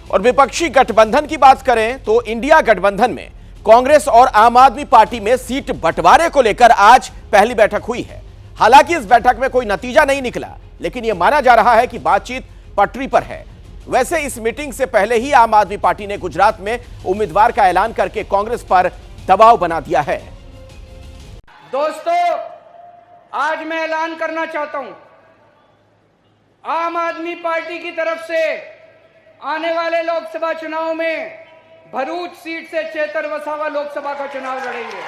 और विपक्षी गठबंधन की बात करें तो इंडिया गठबंधन में कांग्रेस और आम आदमी पार्टी में सीट बंटवारे को लेकर आज पहली बैठक हुई है। हालांकि इस बैठक में कोई नतीजा नहीं निकला, लेकिन यह माना जा रहा है कि बातचीत पटरी पर है। वैसे इस मीटिंग से पहले ही आम आदमी पार्टी ने गुजरात में उम्मीदवार का ऐलान करके कांग्रेस पर दबाव बना दिया है। दोस्तों, आज मैं ऐलान करना चाहता हूं, आम आदमी पार्टी की तरफ से आने वाले लोकसभा चुनाव में भरूच सीट से चेतर वसावा लोकसभा का चुनाव लड़ेंगे।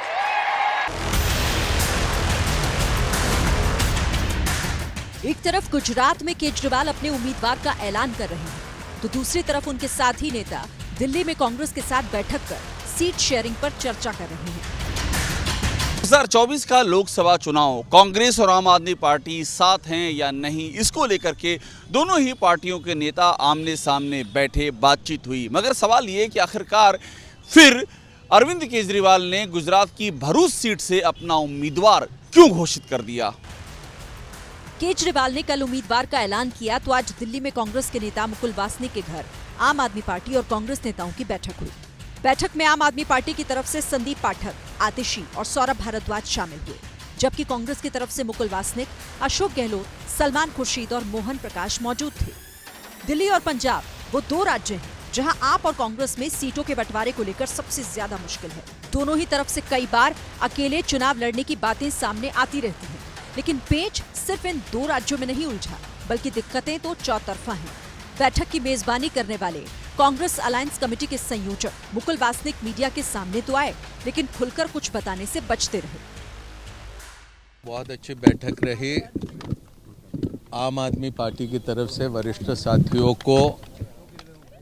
एक तरफ गुजरात में केजरीवाल अपने उम्मीदवार का ऐलान कर रहे हैं, तो दूसरी तरफ उनके साथी नेता दिल्ली में कांग्रेस के साथ बैठक कर सीट शेयरिंग पर चर्चा कर रहे हैं। 2024 का लोकसभा चुनाव कांग्रेस और आम आदमी पार्टी साथ हैं या नहीं, इसको लेकर के दोनों ही पार्टियों के नेता आमने सामने बैठे, बातचीत हुई। मगर सवाल ये कि आखिरकार फिर अरविंद केजरीवाल ने गुजरात की भरूच सीट से अपना उम्मीदवार क्यों घोषित कर दिया। केजरीवाल ने कल उम्मीदवार का ऐलान किया तो आज दिल्ली में कांग्रेस के नेता मुकुल वासनिक के घर आम आदमी पार्टी और कांग्रेस नेताओं की बैठक हुई। बैठक में आम आदमी पार्टी की तरफ से संदीप पाठक, आतिशी और सौरभ भारद्वाज शामिल हुए, जबकि कांग्रेस की तरफ से मुकुल वासनिक, अशोक गहलोत, सलमान खुर्शीद और मोहन प्रकाश मौजूद थे। दिल्ली और पंजाब वो दो राज्य हैं जहां आप और कांग्रेस में सीटों के बंटवारे को लेकर सबसे ज्यादा मुश्किल है। दोनों ही तरफ से कई बार अकेले चुनाव लड़ने की बातें सामने आती रहती हैं, लेकिन पेच सिर्फ इन दो राज्यों में नहीं उलझा, बल्कि दिक्कतें तो चौतरफा हैं। बैठक की मेजबानी करने वाले कांग्रेस अलायंस कमेटी के संयोजक मुकुल वासनिक मीडिया के सामने तो आए, लेकिन खुलकर कुछ बताने से बचते रहे। बहुत अच्छी बैठक रही। आम आदमी पार्टी की तरफ से वरिष्ठ साथियों को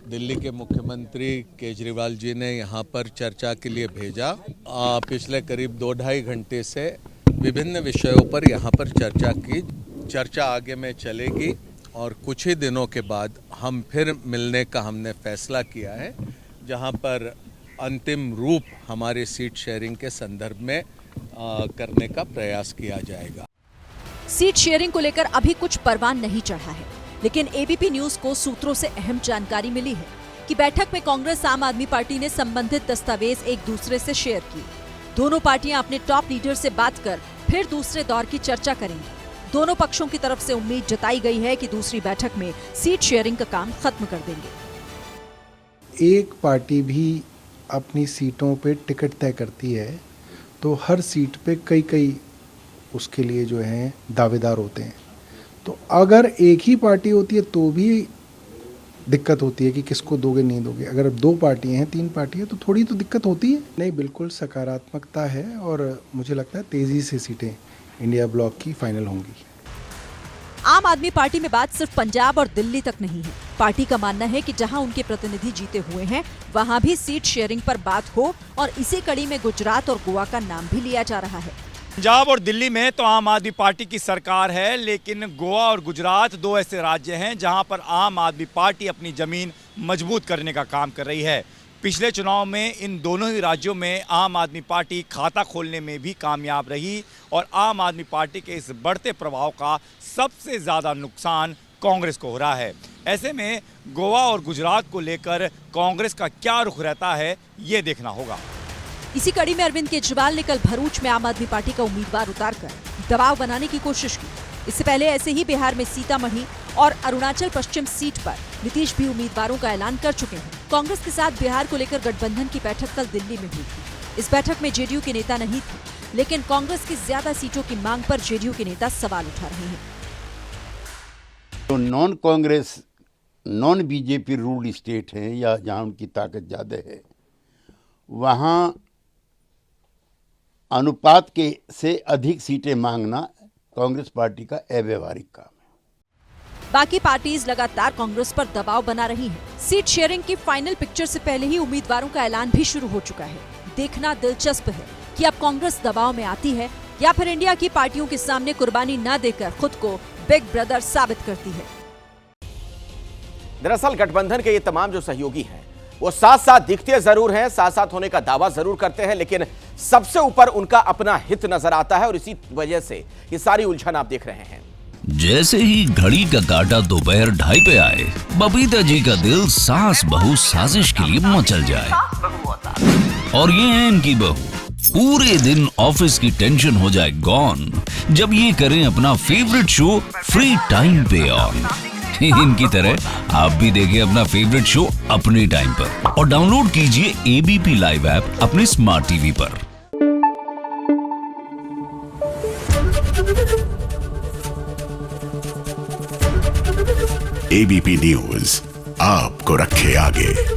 दिल्ली के मुख्यमंत्री केजरीवाल जी ने यहाँ पर चर्चा के लिए भेजा। पिछले करीब 2-2.5 घंटे से विभिन्न विषयों पर यहाँ पर चर्चा की। चर्चा आगे में चलेगी और कुछ ही दिनों के बाद हम फिर मिलने का हमने फैसला किया है, जहां पर अंतिम रूप हमारे सीट शेयरिंग के संदर्भ में करने का प्रयास किया जाएगा। सीट शेयरिंग को लेकर अभी कुछ परवान नहीं चढ़ा है, लेकिन एबीपी न्यूज को सूत्रों से अहम जानकारी मिली है कि बैठक में कांग्रेस आम आदमी पार्टी ने संबंधित दस्तावेज एक दूसरे से शेयर किए। दोनों पार्टियां अपने टॉप लीडर से बात कर फिर दूसरे दौर की चर्चा करेंगी। दोनों पक्षों की तरफ से उम्मीद जताई गई है कि दूसरी बैठक में सीट शेयरिंग का काम खत्म कर देंगे। एक पार्टी भी अपनी सीटों पे टिकट तय करती है तो हर सीट पे कई उसके लिए जो हैं दावेदार होते हैं। तो अगर एक ही पार्टी होती है तो भी दिक्कत होती है कि किसको दोगे नहीं दोगे। अगर 2 पार्टियां हैं, 3 पार्टियां, तो थोड़ी तो दिक्कत होती है। नहीं, बिल्कुल सकारात्मकता है और मुझे लगता है तेजी से सीटें इंडिया ब्लॉक की फाइनल होंगी। आम आदमी पार्टी में बात सिर्फ पंजाब और दिल्ली तक नहीं है। पार्टी का मानना है कि जहां उनके प्रतिनिधि जीते हुए हैं, वहां भी सीट शेयरिंग पर बात हो, और इसी कड़ी में गुजरात और गोवा का नाम भी लिया जा रहा है। पंजाब और दिल्ली में तो आम आदमी पार्टी की सरकार है, लेकिन गोवा और गुजरात 2 ऐसे राज्य हैं जहां पर आम आदमी पार्टी अपनी जमीन मजबूत करने का काम कर रही है। पिछले चुनाव में इन दोनों ही राज्यों में आम आदमी पार्टी खाता खोलने में भी कामयाब रही, और आम आदमी पार्टी के इस बढ़ते प्रभाव का सबसे ज़्यादा नुकसान कांग्रेस को हो रहा है। ऐसे में गोवा और गुजरात को लेकर कांग्रेस का क्या रुख रहता है, ये देखना होगा। इसी कड़ी में अरविंद केजरीवाल ने कल भरूच में आम आदमी पार्टी का उम्मीदवार उतारकर दबाव बनाने की कोशिश की। इससे पहले ऐसे ही बिहार में सीतामढ़ी और अरुणाचल पश्चिम सीट पर नीतीश भी उम्मीदवारों का ऐलान कर चुके हैं। कांग्रेस के साथ बिहार को लेकर गठबंधन की बैठक कल दिल्ली में हुई थी। इस बैठक में जेडीयू के नेता नहीं थे, लेकिन कांग्रेस की ज्यादा सीटों की मांग पर जेडीयू के नेता सवाल उठा रहे हैं। तो non Congress, non BJP ruled state हैं या जहां उनकी ताकत ज्यादा है, वहां अनुपात के से अधिक सीटें मांगना कांग्रेस पार्टी का अव्यावहारिक काम है। बाकी पार्टीज लगातार कांग्रेस पर दबाव बना रही हैं। सीट शेयरिंग की फाइनल पिक्चर से पहले ही उम्मीदवारों का ऐलान भी शुरू हो चुका है। देखना दिलचस्प है कि अब कांग्रेस दबाव में आती है या फिर इंडिया की पार्टियों के सामने कुर्बानी न देकर खुद को बिग ब्रदर साबित करती है। दरअसल गठबंधन के ये तमाम जो सहयोगी हैं, वो साथ साथ दिखते जरूर हैं, साथ साथ होने का दावा जरूर करते हैं, लेकिन सबसे ऊपर उनका अपना हित नजर आता है और इसी वजह से ये सारी उलझन आप देख रहे हैं। जैसे ही घड़ी का काटा दोपहर 2:30 पे आए, बबीता जी का दिल सास बहू साजिश के लिए मचल जाए। और ये है इनकी बहू, पूरे दिन ऑफिस की टेंशन हो जाए गॉन जब ये करें अपना फेवरेट शो फ्री टाइम पे ऑन। इनकी तरह आप भी देखें अपना फेवरेट शो अपने टाइम पर और डाउनलोड कीजिए एबीपी लाइव ऐप अपने स्मार्ट टीवी पर। एबीपी न्यूज आपको रखे आगे।